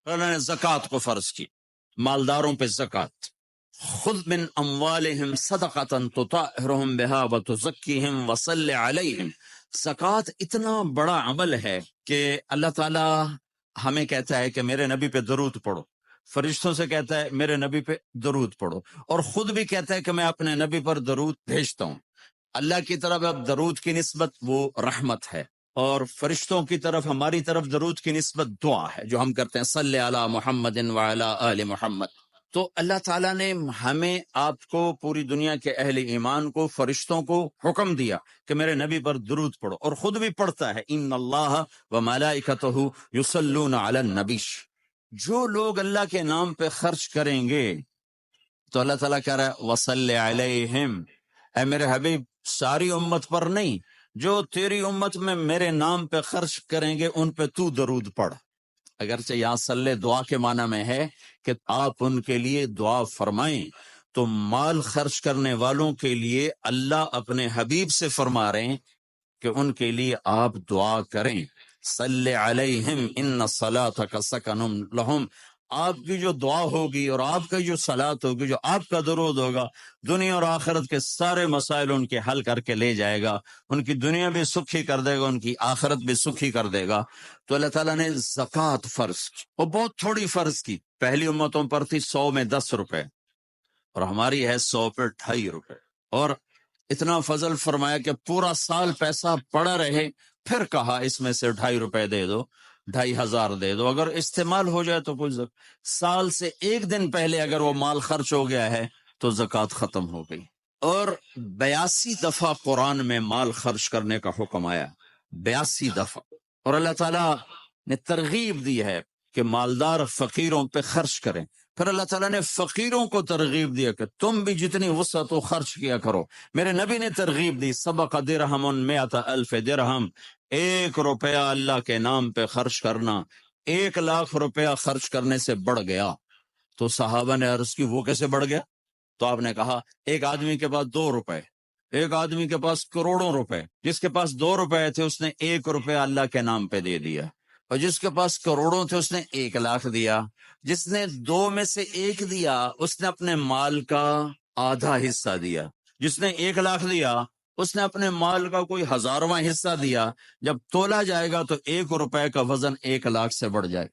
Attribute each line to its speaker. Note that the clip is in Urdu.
Speaker 1: اللہ نے زکوٰۃ کو فرض کی، مالداروں پہ زکوٰۃ. خذ من اموالہم صدقۃ تطہرہم بہا وتزکیہم وصلی علیہم. زکوٰۃ اتنا بڑا عمل ہے کہ اللہ تعالی ہمیں کہتا ہے کہ میرے نبی پہ درود پڑھو، فرشتوں سے کہتا ہے میرے نبی پہ درود پڑھو، اور خود بھی کہتا ہے کہ میں اپنے نبی پر درود بھیجتا ہوں. اللہ کی طرف اب درود کی نسبت وہ رحمت ہے، اور فرشتوں کی طرف ہماری طرف درود کی نسبت دعا ہے جو ہم کرتے ہیں، صلی علی محمد وعلی آل محمد. تو اللہ تعالیٰ نے ہمیں، آپ کو، پوری دنیا کے اہل ایمان کو، فرشتوں کو حکم دیا کہ میرے نبی پر درود پڑھو، اور خود بھی پڑھتا ہے، ان اللہ وملائکتہ یصلون علی النبی. جو لوگ اللہ کے نام پہ خرچ کریں گے تو اللہ تعالیٰ کہہ رہا ہے وصلی علیہم، اے میرے حبیب ساری امت پر نہیں، جو تیری امت میں میرے نام پہ خرچ کریں گے ان پہ تو درود پڑھ. اگرچہ یہاں صلی دعا کے معنی میں ہے کہ آپ ان کے لیے دعا فرمائیں، تو مال خرچ کرنے والوں کے لیے اللہ اپنے حبیب سے فرما رہے ہیں کہ ان کے لیے آپ دعا کریں. صلی علیہم ان صلاتک سکن لہم. آپ کی جو دعا ہوگی اور آپ کا جو صلات ہوگی، جو آپ کا درود ہوگا، دنیا اور آخرت کے سارے مسائل ان کے حل کر کے لے جائے گا، ان کی دنیا بھی سکھی کر دے گا، ان کی آخرت بھی سکھی کر دے گا. تو اللہ تعالیٰ نے زکوٰۃ فرض کی، وہ بہت تھوڑی فرض کی. پہلی امتوں پر تھی 100 میں 10 روپے، اور ہماری ہے 100 پہ 2.5 روپے. اور اتنا فضل فرمایا کہ پورا سال پیسہ پڑا رہے، پھر کہا اس میں سے 2.5 روپے دے دو، 2,500 دے دو، اگر استعمال ہو جائے تو کوئی سال سے ایک دن پہلے اگر وہ مال خرچ ہو گیا ہے تو زکوٰۃ ختم ہو گئی. اور 82 دفعہ قرآن میں مال خرچ کرنے کا حکم آیا، 82 دفعہ. اور اللہ تعالیٰ نے ترغیب دی ہے کہ مالدار فقیروں پہ خرچ کریں. پھر اللہ تعالیٰ نے فقیروں کو ترغیب دیا کہ تم بھی جتنی وسعت ہو خرچ کیا کرو. میرے نبی نے ترغیب دی، سبق درہم 100,000 درہم، 1 روپیہ اللہ کے نام پہ خرچ کرنا 1,00,000 روپیہ خرچ کرنے سے بڑھ گیا. تو صحابہ نے عرض کی وہ کیسے بڑھ گیا؟ تو آپ نے کہا ایک آدمی کے پاس 2 روپے، ایک آدمی کے پاس کروڑوں روپے. جس کے پاس 2 روپے تھے اس نے 1 روپیہ اللہ کے نام پہ دے دیا، اور جس کے پاس کروڑوں تھے اس نے 1,00,000 دیا. جس نے 2 میں سے 1 دیا اس نے اپنے مال کا آدھا حصہ دیا. جس نے 1,00,000 دیا اس نے اپنے مال کا کوئی 1000واں حصہ دیا. جب تولا جائے گا تو 1 روپے کا وزن 1,00,000 سے بڑھ جائے.